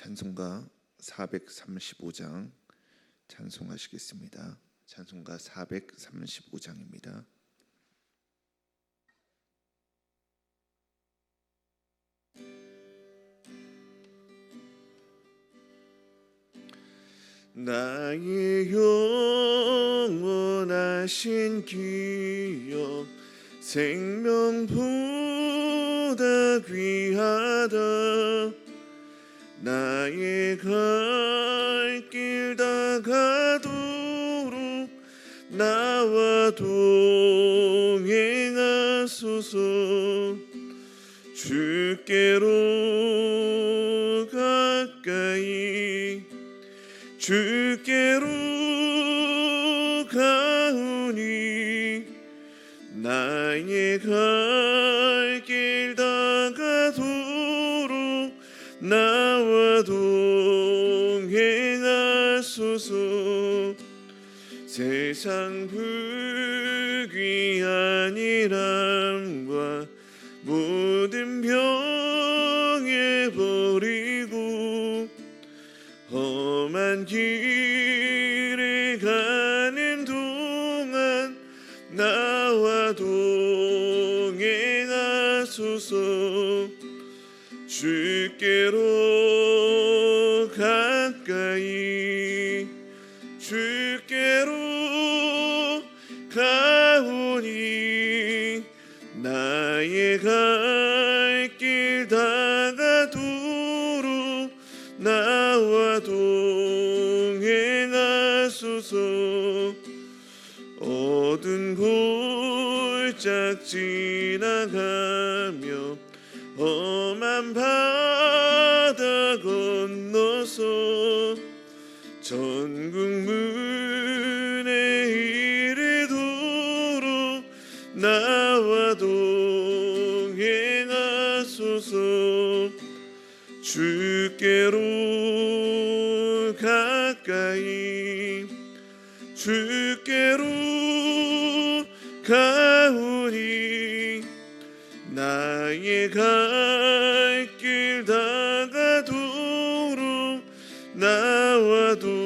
찬송가 435장 찬송하시겠습니다. 찬송가 435장입니다. 나의 영원하신 기업 생명보다 귀하다. 나의 갈 길 다가도록 나와 동행하소서. 주께로 가까이 주께로 가오니 나의 갈 길 다가도록 나와 동행하소서. 세상 불귀한 일함과 모든 병에 버리고 험한 길을 가는 동안 나와 동행하소서. 주께로 가까이 주께로 가오니 나의 갈 길 다가도록 나와 동행하소서. 어두운 골짝 지나가며 험한 바다 건너서 전국 문에 이르도록 나와 동행하소서. 주께로 가까이 주께로 가오니 나의 갈 길 다가도록 나와 동행하소서.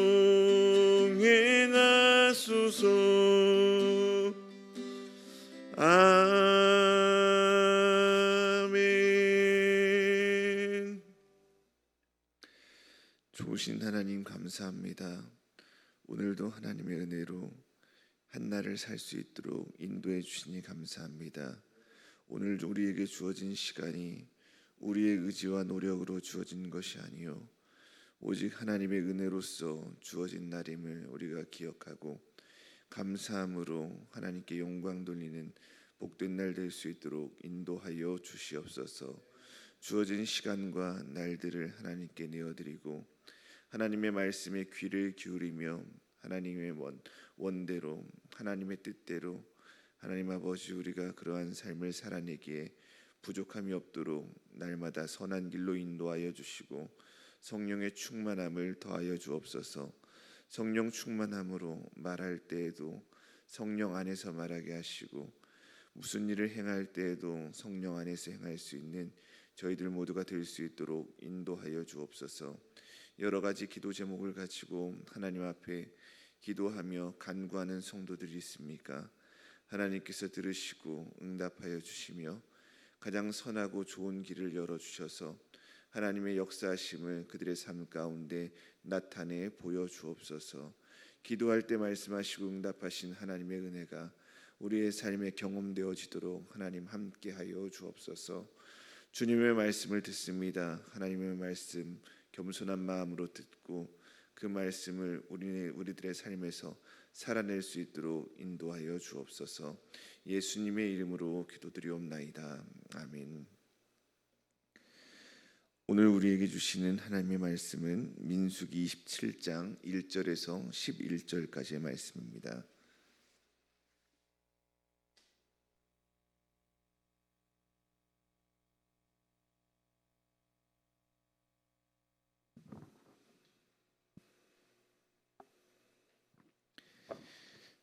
아멘. 좋으신 하나님 감사합니다. 오늘도 하나님의 은혜로 한날을 살 수 있도록 인도해 주시니 감사합니다. 오늘 우리에게 주어진 시간이 우리의 의지와 노력으로 주어진 것이 아니요 오직 하나님의 은혜로서 주어진 날임을 우리가 기억하고 감사함으로 하나님께 영광 돌리는 복된 날 될 수 있도록 인도하여 주시옵소서. 주어진 시간과 날들을 하나님께 내어드리고 하나님의 말씀에 귀를 기울이며 하나님의 원대로 하나님의 뜻대로 하나님 아버지 우리가 그러한 삶을 살아내기에 부족함이 없도록 날마다 선한 길로 인도하여 주시고 성령의 충만함을 더하여 주옵소서. 성령 충만함으로 말할 때에도 성령 안에서 말하게 하시고 무슨 일을 행할 때에도 성령 안에서 행할 수 있는 저희들 모두가 될 수 있도록 인도하여 주옵소서. 여러 가지 기도 제목을 가지고 하나님 앞에 기도하며 간구하는 성도들이 있습니까? 하나님께서 들으시고 응답하여 주시며 가장 선하고 좋은 길을 열어주셔서 하나님의 역사하심을 그들의 삶 가운데 나타내 보여주옵소서. 기도할 때 말씀하시고 응답하신 하나님의 은혜가 우리의 삶에 경험되어지도록 하나님 함께하여 주옵소서. 주님의 말씀을 듣습니다. 하나님의 말씀 겸손한 마음으로 듣고 그 말씀을 우리들의 삶에서 살아낼 수 있도록 인도하여 주옵소서. 예수님의 이름으로 기도드리옵나이다. 아멘. 오늘 우리에게 주시는 하나님의 말씀은 민수기 27장 1절에서 11절까지의 말씀입니다.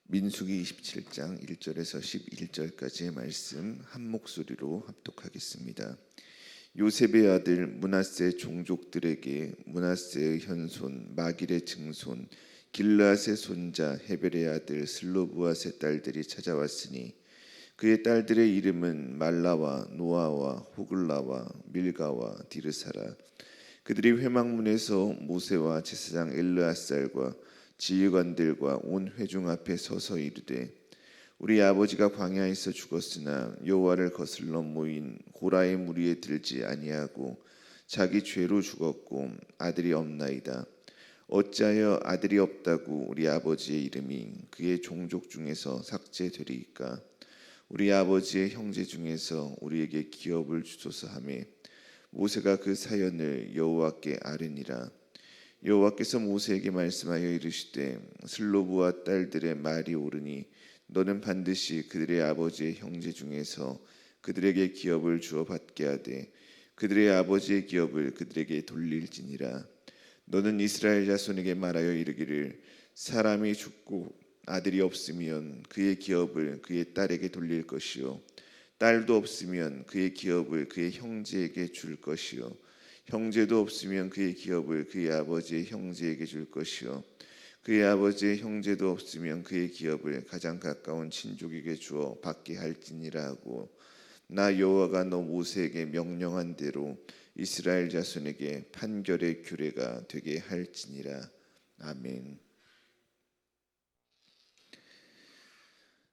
민수기 27장 1절에서 11절까지의 말씀 한 목소리로 합독하겠습니다. 요셉의 아들 므낫세 종족들에게 므낫세의 현손 마길의 증손 길르앗의 손자 헤벨의 아들 슬로브앗의 딸들이 찾아왔으니 그의 딸들의 이름은 말라와 노아와 호글라와 밀가와 디르사라. 그들이 회막문에서 모세와 제사장 엘르앗살과 지휘관들과 온 회중 앞에 서서 이르되 우리 아버지가 광야에서 죽었으나 여호와를 거슬러 모인 고라의 무리에 들지 아니하고 자기 죄로 죽었고 아들이 없나이다. 어찌하여 아들이 없다고 우리 아버지의 이름이 그의 종족 중에서 삭제되리이까? 우리 아버지의 형제 중에서 우리에게 기업을 주소서 하며 모세가 그 사연을 여호와께 아뢰니라. 여호와께서 모세에게 말씀하여 이르시되 슬로브와 딸들의 말이 옳으니 너는 반드시 그들의 아버지의 형제 중에서 그들에게 기업을 주어 받게 하되 그들의 아버지의 기업을 그들에게 돌릴지니라. 너는 이스라엘 자손에게 말하여 이르기를 사람이 죽고 아들이 없으면 그의 기업을 그의 딸에게 돌릴 것이요 딸도 없으면 그의 기업을 그의 형제에게 줄 것이요 형제도 없으면 그의 기업을 그의 아버지의 형제에게 줄 것이요 그의 아버지의 형제도 없으면 그의 기업을 가장 가까운 친족에게 주어 받게 할지니라 하고 나 여호와가 너 모세에게 명령한 대로 이스라엘 자손에게 판결의 규례가 되게 할지니라. 아멘.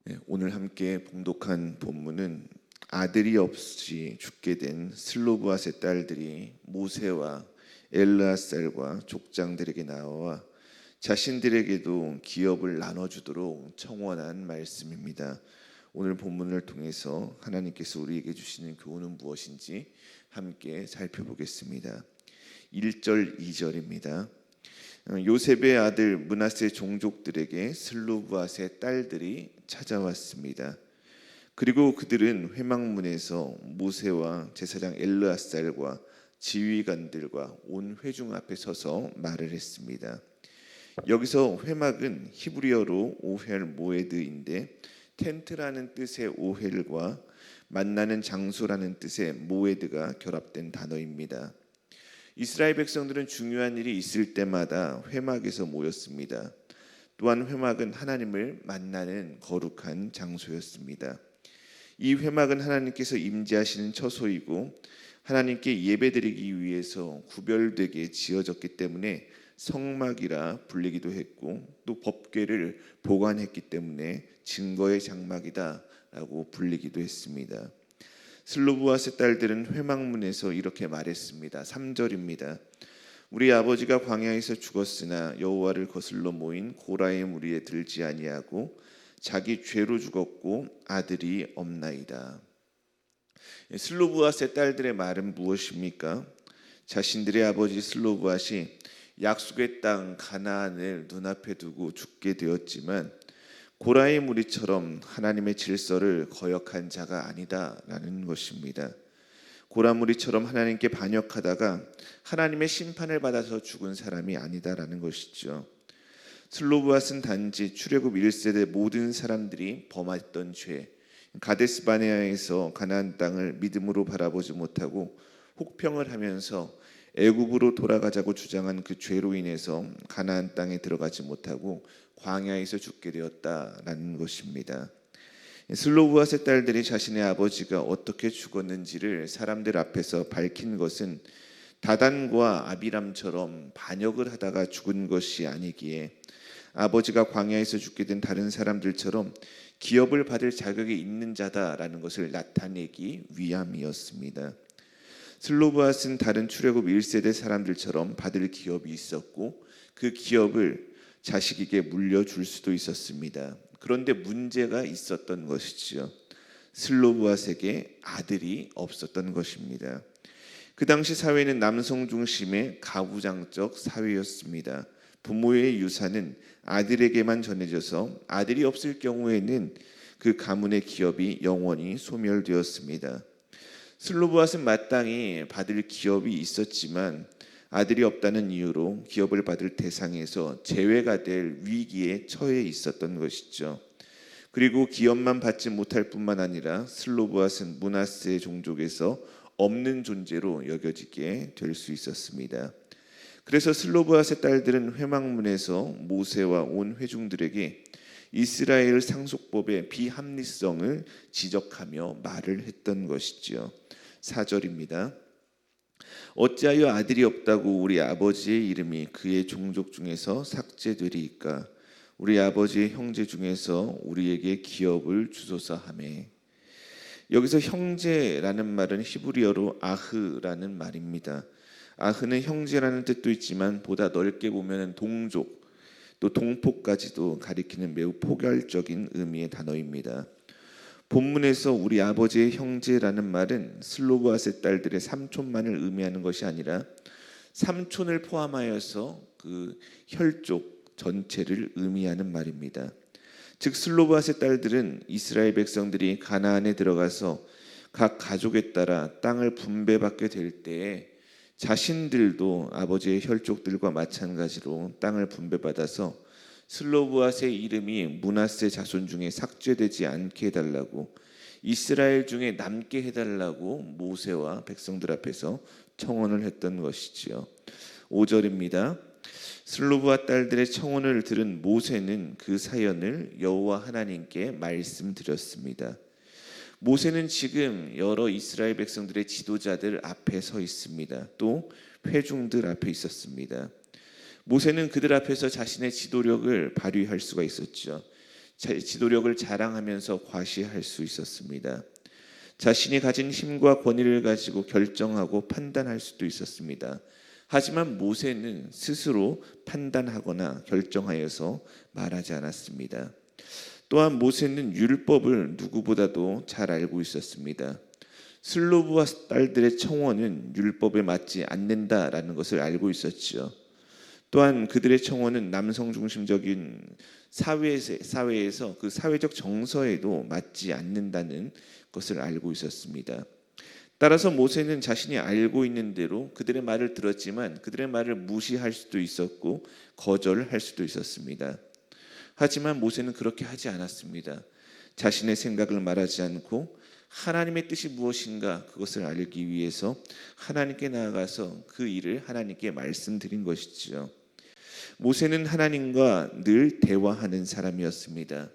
네, 오늘 함께 봉독한 본문은 아들이 없이 죽게 된 슬로브앗의 딸들이 모세와 엘르앗살과 족장들에게 나와 자신들에게도 기업을 나눠주도록 청원한 말씀입니다. 오늘 본문을 통해서 하나님께서 우리에게 주시는 교훈은 무엇인지 함께 살펴보겠습니다. 1절 2절입니다. 요셉의 아들 므낫세 종족들에게 슬로브앗의 딸들이 찾아왔습니다. 그리고 그들은 회막문에서 모세와 제사장 엘르앗살과 지휘관들과 온 회중 앞에 서서 말을 했습니다. 여기서 회막은 히브리어로 오헬 모에드인데 텐트라는 뜻의 오헬과 만나는 장소라는 뜻의 모에드가 결합된 단어입니다. 이스라엘 백성들은 중요한 일이 있을 때마다 회막에서 모였습니다. 또한 회막은 하나님을 만나는 거룩한 장소였습니다. 이 회막은 하나님께서 임재하시는 처소이고 하나님께 예배드리기 위해서 구별되게 지어졌기 때문에 성막이라 불리기도 했고 또 법궤를 보관했기 때문에 증거의 장막이다라고 불리기도 했습니다. 슬로브앗의 딸들은 회막문에서 이렇게 말했습니다. 3절입니다. 우리 아버지가 광야에서 죽었으나 여호와를 거슬러 모인 고라의 무리에 들지 아니하고 자기 죄로 죽었고 아들이 없나이다. 슬로브앗의 딸들의 말은 무엇입니까? 자신들의 아버지 슬로브앗이 약속의 땅 가나안을 눈앞에 두고 죽게 되었지만 고라의 무리처럼 하나님의 질서를 거역한 자가 아니다라는 것입니다. 고라 무리처럼 하나님께 반역하다가 하나님의 심판을 받아서 죽은 사람이 아니다라는 것이죠. 슬로브앗은 단지 출애굽 1세대 모든 사람들이 범했던 죄, 가데스 바네아에서 가나안 땅을 믿음으로 바라보지 못하고 혹평을 하면서 애굽으로 돌아가자고 주장한 그 죄로 인해서 가나안 땅에 들어가지 못하고 광야에서 죽게 되었다라는 것입니다. 슬로브앗의 딸들이 자신의 아버지가 어떻게 죽었는지를 사람들 앞에서 밝힌 것은 다단과 아비람처럼 반역을 하다가 죽은 것이 아니기에 아버지가 광야에서 죽게 된 다른 사람들처럼 기업을 받을 자격이 있는 자다라는 것을 나타내기 위함이었습니다. 슬로브앗은 다른 출애굽 1세대 사람들처럼 받을 기업이 있었고 그 기업을 자식에게 물려줄 수도 있었습니다. 그런데 문제가 있었던 것이지요. 슬로브앗에게 아들이 없었던 것입니다. 그 당시 사회는 남성 중심의 가부장적 사회였습니다. 부모의 유산은 아들에게만 전해져서 아들이 없을 경우에는 그 가문의 기업이 영원히 소멸되었습니다. 슬로브앗은 마땅히 받을 기업이 있었지만 아들이 없다는 이유로 기업을 받을 대상에서 제외가 될 위기에 처해 있었던 것이죠. 그리고 기업만 받지 못할 뿐만 아니라 슬로브앗은 므낫세 종족에서 없는 존재로 여겨지게 될 수 있었습니다. 그래서 슬로브핫의 딸들은 회막문에서 모세와 온 회중들에게 이스라엘 상속법의 비합리성을 지적하며 말을 했던 것이지요. 4절입니다. 어찌하여 아들이 없다고 우리 아버지의 이름이 그의 종족 중에서 삭제되리이까? 우리 아버지의 형제 중에서 우리에게 기업을 주소서 하매. 여기서 형제라는 말은 히브리어로 아흐라는 말입니다. 아흐는 형제라는 뜻도 있지만 보다 넓게 보면 동족 또 동포까지도 가리키는 매우 포괄적인 의미의 단어입니다. 본문에서 우리 아버지의 형제라는 말은 슬로브핫의 딸들의 삼촌만을 의미하는 것이 아니라 삼촌을 포함하여서 그 혈족 전체를 의미하는 말입니다. 즉 슬로브핫의 딸들은 이스라엘 백성들이 가나안에 들어가서 각 가족에 따라 땅을 분배받게 될 때에 자신들도 아버지의 혈족들과 마찬가지로 땅을 분배받아서 슬로브핫의 이름이 므낫세 자손 중에 삭제되지 않게 해달라고, 이스라엘 중에 남게 해달라고 모세와 백성들 앞에서 청원을 했던 것이지요. 5절입니다. 슬로브핫 딸들의 청원을 들은 모세는 그 사연을 여호와 하나님께 말씀드렸습니다. 모세는 지금 여러 이스라엘 백성들의 지도자들 앞에 서 있습니다. 또 회중들 앞에 있었습니다. 모세는 그들 앞에서 자신의 지도력을 발휘할 수가 있었죠. 지도력을 자랑하면서 과시할 수 있었습니다. 자신이 가진 힘과 권위를 가지고 결정하고 판단할 수도 있었습니다. 하지만 모세는 스스로 판단하거나 결정하여서 말하지 않았습니다. 또한 모세는 율법을 누구보다도 잘 알고 있었습니다. 슬로브핫 딸들의 청원은 율법에 맞지 않는다라는 것을 알고 있었지요. 또한 그들의 청원은 남성 중심적인 사회에서 그 사회적 정서에도 맞지 않는다는 것을 알고 있었습니다. 따라서 모세는 자신이 알고 있는 대로 그들의 말을 들었지만 그들의 말을 무시할 수도 있었고 거절할 수도 있었습니다. 하지만 모세는 그렇게 하지 않았습니다. 자신의 생각을 말하지 않고 하나님의 뜻이 무엇인가 그것을 알기 위해서 하나님께 나아가서 그 일을 하나님께 말씀드린 것이지요. 모세는 하나님과 늘 대화하는 사람이었습니다.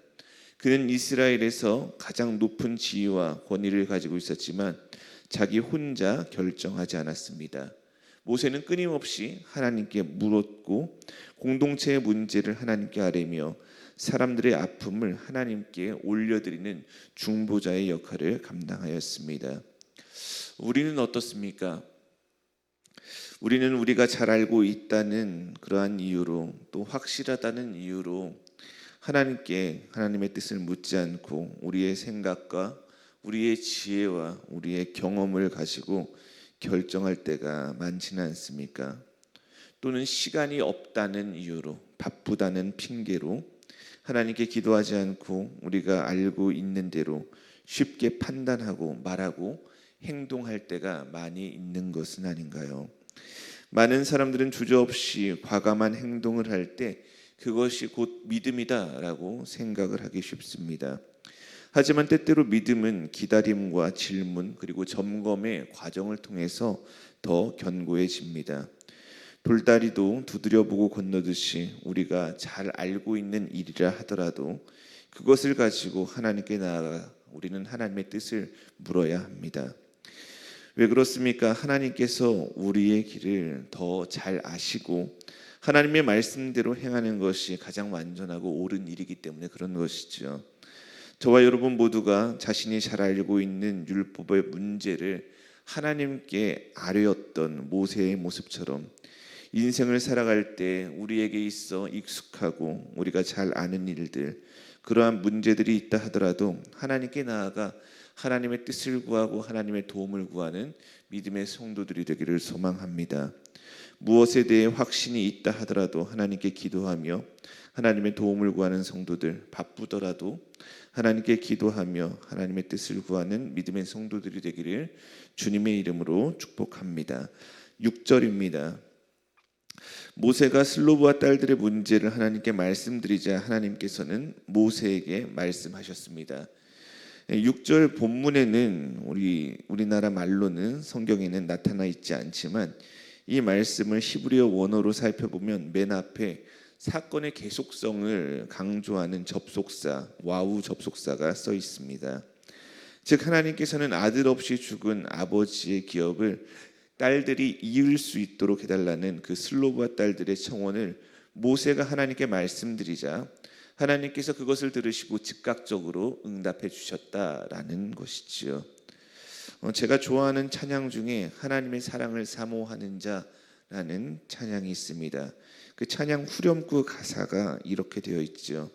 그는 이스라엘에서 가장 높은 지위와 권위를 가지고 있었지만 자기 혼자 결정하지 않았습니다. 모세는 끊임없이 하나님께 물었고 공동체의 문제를 하나님께 아뢰며 사람들의 아픔을 하나님께 올려드리는 중보자의 역할을 감당하였습니다. 우리는 어떻습니까? 우리는 우리가 잘 알고 있다는 그러한 이유로 또 확실하다는 이유로 하나님께 하나님의 뜻을 묻지 않고 우리의 생각과 우리의 지혜와 우리의 경험을 가지고 결정할 때가 많지는 않습니까? 또는 시간이 없다는 이유로 바쁘다는 핑계로 하나님께 기도하지 않고 우리가 알고 있는 대로 쉽게 판단하고 말하고 행동할 때가 많이 있는 것은 아닌가요? 많은 사람들은 주저없이 과감한 행동을 할 때 그것이 곧 믿음이다라고 생각을 하기 쉽습니다. 하지만 때때로 믿음은 기다림과 질문 그리고 점검의 과정을 통해서 더 견고해집니다. 돌다리도 두드려보고 건너듯이 우리가 잘 알고 있는 일이라 하더라도 그것을 가지고 하나님께 나아가 우리는 하나님의 뜻을 물어야 합니다. 왜 그렇습니까? 하나님께서 우리의 길을 더 잘 아시고 하나님의 말씀대로 행하는 것이 가장 완전하고 옳은 일이기 때문에 그런 것이죠. 저와 여러분 모두가 자신이 잘 알고 있는 율법의 문제를 하나님께 아뢰었던 모세의 모습처럼 인생을 살아갈 때 우리에게 있어 익숙하고 우리가 잘 아는 일들, 그러한 문제들이 있다 하더라도 하나님께 나아가 하나님의 뜻을 구하고 하나님의 도움을 구하는 믿음의 성도들이 되기를 소망합니다. 무엇에 대해 확신이 있다 하더라도 하나님께 기도하며 하나님의 도움을 구하는 성도들, 바쁘더라도 하나님께 기도하며 하나님의 뜻을 구하는 믿음의 성도들이 되기를 주님의 이름으로 축복합니다. 6절입니다. 모세가 슬로브와 딸들의 문제를 하나님께 말씀드리자 하나님께서는 모세에게 말씀하셨습니다. 6절 본문에는 우리나라 말로는 성경에는 나타나 있지 않지만 이 말씀을 히브리어 원어로 살펴보면 맨 앞에 사건의 계속성을 강조하는 접속사 와우 접속사가 써 있습니다. 즉 하나님께서는 아들 없이 죽은 아버지의 기업을 딸들이 이을 수 있도록 해달라는 그 슬로브와 딸들의 청원을 모세가 하나님께 말씀드리자 하나님께서 그것을 들으시고 즉각적으로 응답해 주셨다라는 것이지요. 제가 좋아하는 찬양 중에 하나님의 사랑을 사모하는 자라는 찬양이 있습니다. 그 찬양 후렴구 가사가 이렇게 되어 있죠.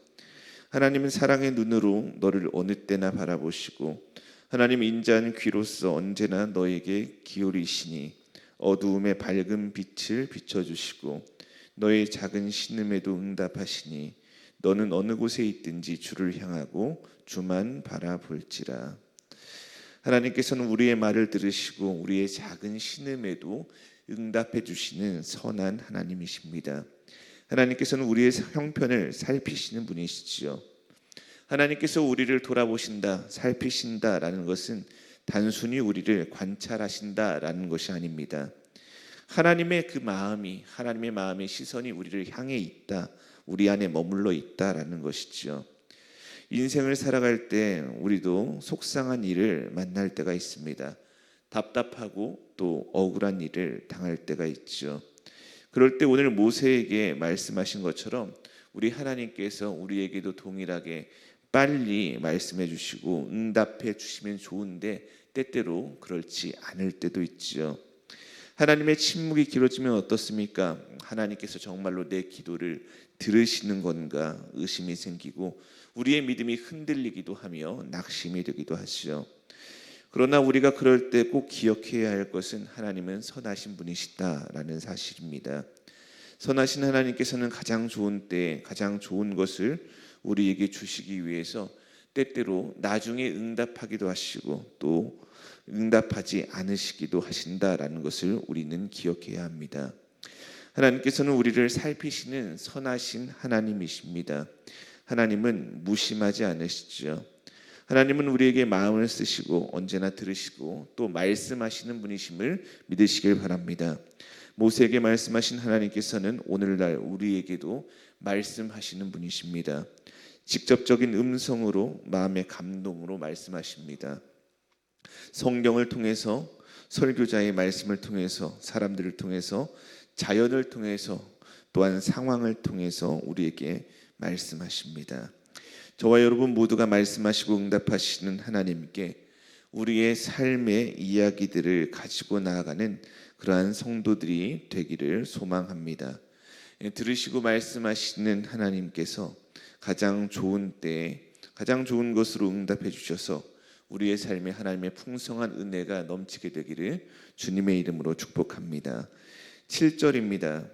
하나님은 사랑의 눈으로 너를 어느 때나 바라보시고 하나님 인자한 귀로서 언제나 너에게 기울이시니 어두움에 밝은 빛을 비춰주시고 너의 작은 신음에도 응답하시니 너는 어느 곳에 있든지 주를 향하고 주만 바라볼지라. 하나님께서는 우리의 말을 들으시고 우리의 작은 신음에도 응답해 주시는 선한 하나님이십니다. 하나님께서는 우리의 형편을 살피시는 분이시지요. 하나님께서 우리를 돌아보신다, 살피신다라는 것은 단순히 우리를 관찰하신다라는 것이 아닙니다. 하나님의 마음의 시선이 우리를 향해 있다, 우리 안에 머물러 있다라는 것이지요. 인생을 살아갈 때 우리도 속상한 일을 만날 때가 있습니다. 답답하고 또 억울한 일을 당할 때가 있죠. 그럴 때 오늘 모세에게 말씀하신 것처럼 우리 하나님께서 우리에게도 동일하게 빨리 말씀해 주시고 응답해 주시면 좋은데 때때로 그렇지 않을 때도 있죠. 하나님의 침묵이 길어지면 어떻습니까? 하나님께서 정말로 내 기도를 들으시는 건가 의심이 생기고 우리의 믿음이 흔들리기도 하며 낙심이 되기도 하시죠. 그러나 우리가 그럴 때 꼭 기억해야 할 것은 하나님은 선하신 분이시다라는 사실입니다. 선하신 하나님께서는 가장 좋은 때에 가장 좋은 것을 우리에게 주시기 위해서 때때로 나중에 응답하기도 하시고 또 응답하지 않으시기도 하신다라는 것을 우리는 기억해야 합니다. 하나님께서는 우리를 살피시는 선하신 하나님이십니다. 하나님은 무심하지 않으시죠. 하나님은 우리에게 마음을 쓰시고 언제나 들으시고 또 말씀하시는 분이심을 믿으시길 바랍니다. 모세에게 말씀하신 하나님께서는 오늘날 우리에게도 말씀하시는 분이십니다. 직접적인 음성으로 마음의 감동으로 말씀하십니다. 성경을 통해서 설교자의 말씀을 통해서 사람들을 통해서 자연을 통해서 또한 상황을 통해서 우리에게 말씀하십니다. 저와 여러분 모두가 말씀하시고 응답하시는 하나님께 우리의 삶의 이야기들을 가지고 나아가는 그러한 성도들이 되기를 소망합니다. 들으시고 말씀하시는 하나님께서 가장 좋은 때에 가장 좋은 것으로 응답해 주셔서 우리의 삶에 하나님의 풍성한 은혜가 넘치게 되기를 주님의 이름으로 축복합니다. 7절입니다.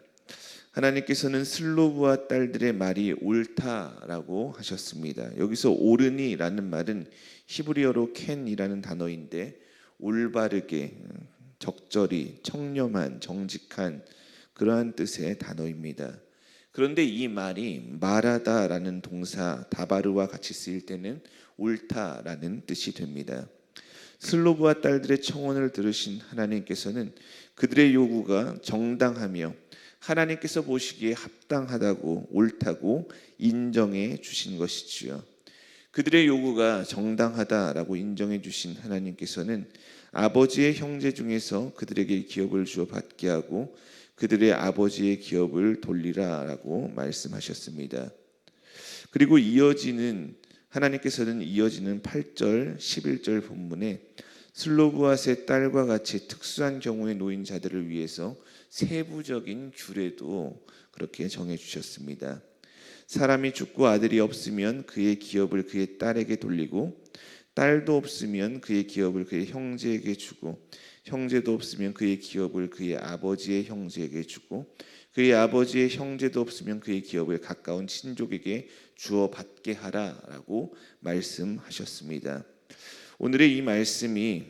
하나님께서는 슬로브와 딸들의 말이 옳다라고 하셨습니다. 여기서 옳으니라는 말은 히브리어로 캔이라는 단어인데 올바르게, 적절히, 청렴한, 정직한 그러한 뜻의 단어입니다. 그런데 이 말이 말하다라는 동사 다바르와 같이 쓰일 때는 옳다라는 뜻이 됩니다. 슬로브와 딸들의 청원을 들으신 하나님께서는 그들의 요구가 정당하며 하나님께서 보시기에 합당하다고 옳다고 인정해 주신 것이지요. 그들의 요구가 정당하다라고 인정해 주신 하나님께서는 아버지의 형제 중에서 그들에게 기업을 주어 받게 하고 그들의 아버지의 기업을 돌리라라고 말씀하셨습니다. 그리고 하나님께서는 이어지는 8절, 11절 본문에 슬로브앗의 딸과 같이 특수한 경우에 놓인 자들을 위해서 세부적인 규례도 그렇게 정해 주셨습니다. 사람이 죽고 아들이 없으면 그의 기업을 그의 딸에게 돌리고 딸도 없으면 그의 기업을 그의 형제에게 주고 형제도 없으면 그의 기업을 그의 아버지의 형제에게 주고 그의 아버지의 형제도 없으면 그의 기업을 가까운 친족에게 주어 받게 하라라고 말씀하셨습니다. 오늘의 이 말씀이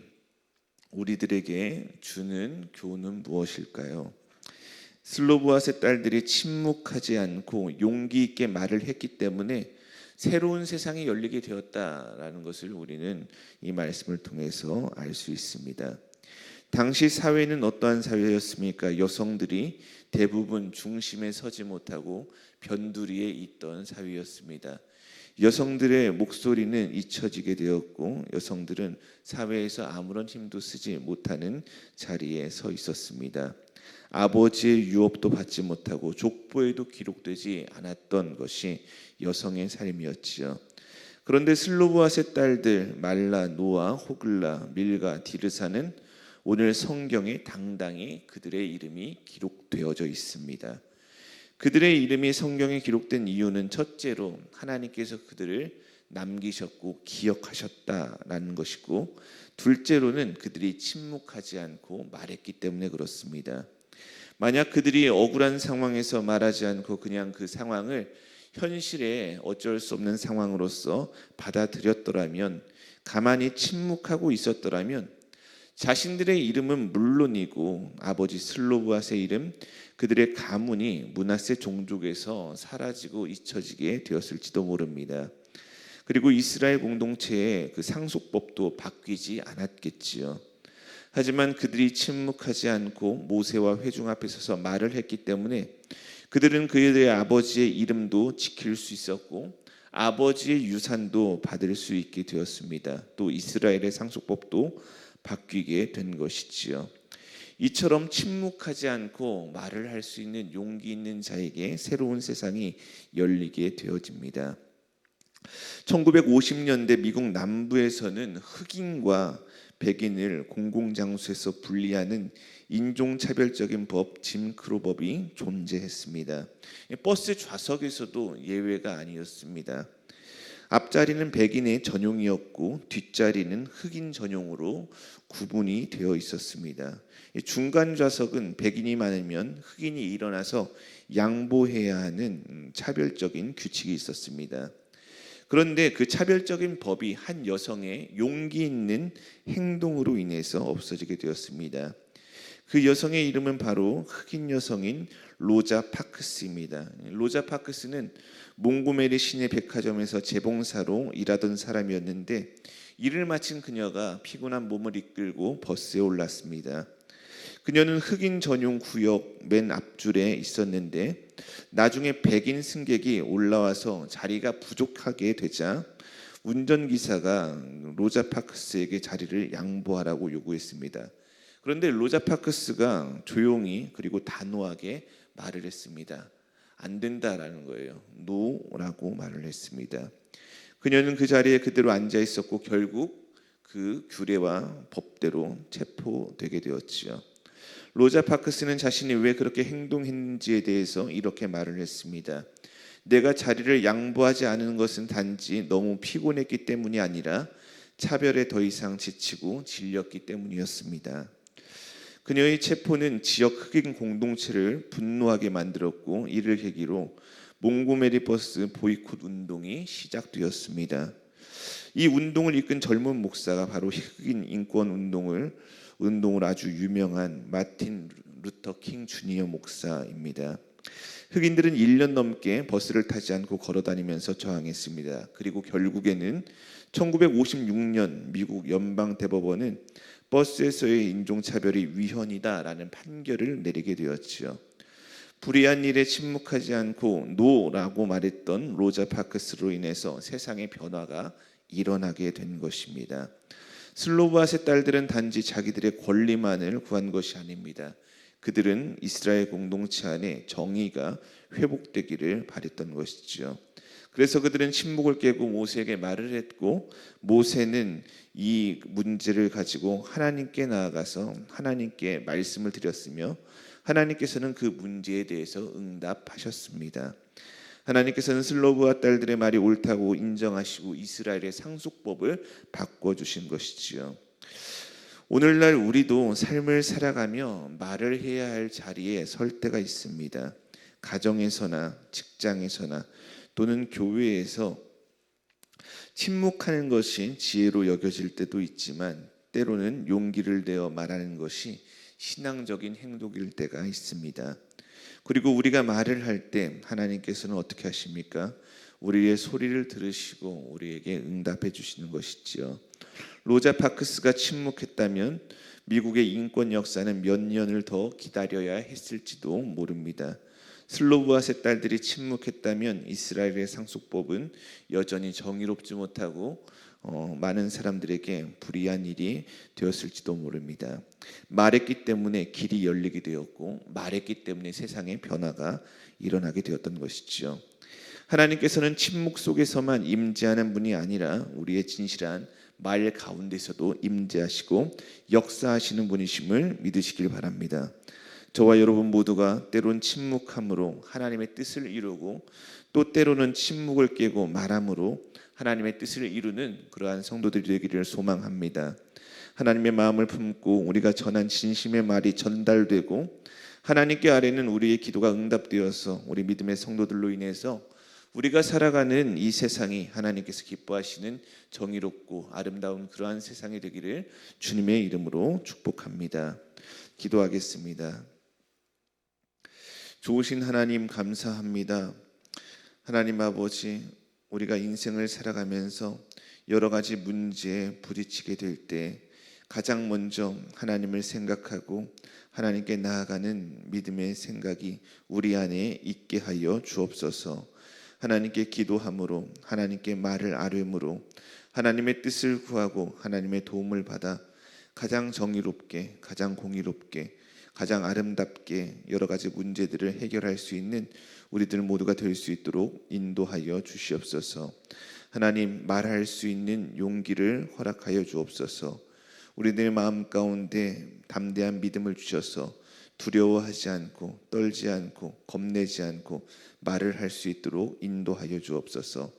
우리들에게 주는 교훈은 무엇일까요? 슬로브앗의 딸들이 침묵하지 않고 용기 있게 말을 했기 때문에 새로운 세상이 열리게 되었다라는 것을 우리는 이 말씀을 통해서 알 수 있습니다. 당시 사회는 어떠한 사회였습니까? 여성들이 대부분 중심에 서지 못하고 변두리에 있던 사회였습니다. 여성들의 목소리는 잊혀지게 되었고 여성들은 사회에서 아무런 힘도 쓰지 못하는 자리에 서 있었습니다. 아버지의 유업도 받지 못하고 족보에도 기록되지 않았던 것이 여성의 삶이었지요. 그런데 슬로브앗의 딸들 말라, 노아, 호글라, 밀가, 디르사는 오늘 성경에 당당히 그들의 이름이 기록되어져 있습니다. 그들의 이름이 성경에 기록된 이유는 첫째로 하나님께서 그들을 남기셨고 기억하셨다라는 것이고, 둘째로는 그들이 침묵하지 않고 말했기 때문에 그렇습니다. 만약 그들이 억울한 상황에서 말하지 않고 그냥 그 상황을 현실에 어쩔 수 없는 상황으로서 받아들였더라면, 가만히 침묵하고 있었더라면 자신들의 이름은 물론이고 아버지 슬로브앗의 이름, 그들의 가문이 므낫세 종족에서 사라지고 잊혀지게 되었을지도 모릅니다. 그리고 이스라엘 공동체의 그 상속법도 바뀌지 않았겠지요. 하지만 그들이 침묵하지 않고 모세와 회중 앞에 서서 말을 했기 때문에 그들은 그들의 아버지의 이름도 지킬 수 있었고 아버지의 유산도 받을 수 있게 되었습니다. 또 이스라엘의 상속법도 바뀌게 된 것이지요. 이처럼 침묵하지 않고 말을 할 수 있는 용기 있는 자에게 새로운 세상이 열리게 되어집니다. 1950년대 미국 남부에서는 흑인과 백인을 공공장소에서 분리하는 인종차별적인 법, 짐크로법이 존재했습니다. 버스 좌석에서도 예외가 아니었습니다. 앞자리는 백인의 전용이었고 뒷자리는 흑인 전용으로 구분이 되어 있었습니다. 중간 좌석은 백인이 많으면 흑인이 일어나서 양보해야 하는 차별적인 규칙이 있었습니다. 그런데 그 차별적인 법이 한 여성의 용기 있는 행동으로 인해서 없어지게 되었습니다. 그 여성의 이름은 바로 흑인 여성인 로자 파크스입니다. 로자 파크스는 몽고메리 시내 백화점에서 재봉사로 일하던 사람이었는데 일을 마친 그녀가 피곤한 몸을 이끌고 버스에 올랐습니다. 그녀는 흑인 전용 구역 맨 앞줄에 있었는데 나중에 백인 승객이 올라와서 자리가 부족하게 되자 운전기사가 로자 파크스에게 자리를 양보하라고 요구했습니다. 그런데 로자 파크스가 조용히 그리고 단호하게 말을 했습니다. 안 된다라는 거예요. 노라고 말을 했습니다. 그녀는 그 자리에 그대로 앉아 있었고 결국 그 규례와 법대로 체포되게 되었지요. 로자 파크스는 자신이 왜 그렇게 행동했는지에 대해서 이렇게 말을 했습니다. 내가 자리를 양보하지 않은 것은 단지 너무 피곤했기 때문이 아니라 차별에 더 이상 지치고 질렸기 때문이었습니다. 그녀의 체포는 지역 흑인 공동체를 분노하게 만들었고 이를 계기로 몽고메리 버스 보이콧 운동이 시작되었습니다. 이 운동을 이끈 젊은 목사가 바로 흑인 인권 운동을 아주 유명한 마틴 루터 킹 주니어 목사입니다. 흑인들은 1년 넘게 버스를 타지 않고 걸어다니면서 저항했습니다. 그리고 결국에는 1956년 미국 연방 대법원은 버스에서의 인종차별이 위헌이다라는 판결을 내리게 되었지요. 불의한 일에 침묵하지 않고 노라고 말했던 로자 파크스로 인해서 세상의 변화가 일어나게 된 것입니다. 슬로브앗의 딸들은 단지 자기들의 권리만을 구한 것이 아닙니다. 그들은 이스라엘 공동체 안에 정의가 회복되기를 바랬던 것이지요. 그래서 그들은 침묵을 깨고 모세에게 말을 했고 모세는 이 문제를 가지고 하나님께 나아가서 하나님께 말씀을 드렸으며 하나님께서는 그 문제에 대해서 응답하셨습니다. 하나님께서는 슬로브앗 딸들의 말이 옳다고 인정하시고 이스라엘의 상속법을 바꿔주신 것이지요. 오늘날 우리도 삶을 살아가며 말을 해야 할 자리에 설 때가 있습니다. 가정에서나 직장에서나 또는 교회에서 침묵하는 것이 지혜로 여겨질 때도 있지만 때로는 용기를 내어 말하는 것이 신앙적인 행동일 때가 있습니다. 그리고 우리가 말을 할 때 하나님께서는 어떻게 하십니까? 우리의 소리를 들으시고 우리에게 응답해 주시는 것이지요. 로자 파크스가 침묵했다면 미국의 인권 역사는 몇 년을 더 기다려야 했을지도 모릅니다. 슬로브아세 딸들이 침묵했다면 이스라엘의 상속법은 여전히 정의롭지 못하고 많은 사람들에게 불이한 일이 되었을지도 모릅니다. 말했기 때문에 길이 열리게 되었고 말했기 때문에 세상에 변화가 일어나게 되었던 것이지요. 하나님께서는 침묵 속에서만 임재하는 분이 아니라 우리의 진실한 말 가운데서도 임재하시고 역사하시는 분이심을 믿으시길 바랍니다. 저와 여러분 모두가 때론 침묵함으로 하나님의 뜻을 이루고 또 때로는 침묵을 깨고 말함으로 하나님의 뜻을 이루는 그러한 성도들이 되기를 소망합니다. 하나님의 마음을 품고 우리가 전한 진심의 말이 전달되고 하나님께 아뢰는 우리의 기도가 응답되어서 우리 믿음의 성도들로 인해서 우리가 살아가는 이 세상이 하나님께서 기뻐하시는 정의롭고 아름다운 그러한 세상이 되기를 주님의 이름으로 축복합니다. 기도하겠습니다. 좋으신 하나님 감사합니다. 하나님 아버지, 우리가 인생을 살아가면서 여러 가지 문제에 부딪히게 될 때 가장 먼저 하나님을 생각하고 하나님께 나아가는 믿음의 생각이 우리 안에 있게 하여 주옵소서. 하나님께 기도함으로 하나님께 말을 아뢰므로 하나님의 뜻을 구하고 하나님의 도움을 받아 가장 정의롭게, 가장 공의롭게, 가장 아름답게 여러 가지 문제들을 해결할 수 있는 우리들 모두가 될 수 있도록 인도하여 주시옵소서. 하나님, 말할 수 있는 용기를 허락하여 주옵소서. 우리들의 마음 가운데 담대한 믿음을 주셔서 두려워하지 않고 떨지 않고 겁내지 않고 말을 할 수 있도록 인도하여 주옵소서.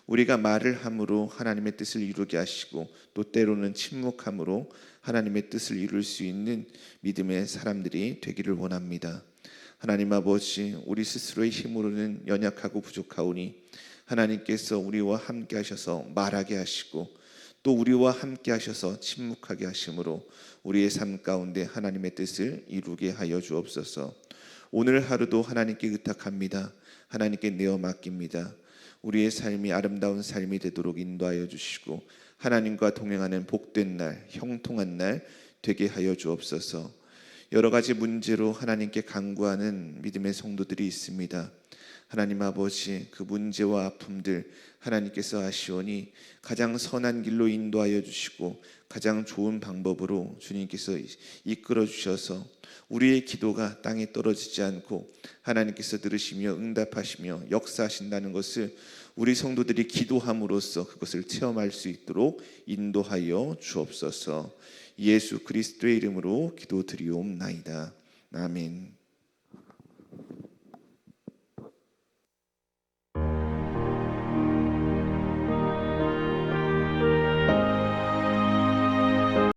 우리가 말을 함으로 하나님의 뜻을 이루게 하시고 또 때로는 침묵함으로 하나님의 뜻을 이룰 수 있는 믿음의 사람들이 되기를 원합니다. 하나님 아버지, 우리 스스로의 힘으로는 연약하고 부족하오니 하나님께서 우리와 함께 하셔서 말하게 하시고 또 우리와 함께 하셔서 침묵하게 하심으로 우리의 삶 가운데 하나님의 뜻을 이루게 하여 주옵소서. 오늘 하루도 하나님께 의탁합니다. 하나님께 내어 맡깁니다. 우리의 삶이 아름다운 삶이 되도록 인도하여 주시고 하나님과 동행하는 복된 날, 형통한 날 되게 하여 주옵소서. 여러 가지 문제로 하나님께 간구하는 믿음의 성도들이 있습니다. 하나님 아버지, 그 문제와 아픔들 하나님께서 아시오니 가장 선한 길로 인도하여 주시고 가장 좋은 방법으로 주님께서 이끌어 주셔서 우리의 기도가 땅에 떨어지지 않고 하나님께서 들으시며 응답하시며 역사하신다는 것을 우리 성도들이 기도함으로써 그것을 체험할 수 있도록 인도하여 주옵소서. 예수 그리스도의 이름으로 기도드리옵나이다. 아멘.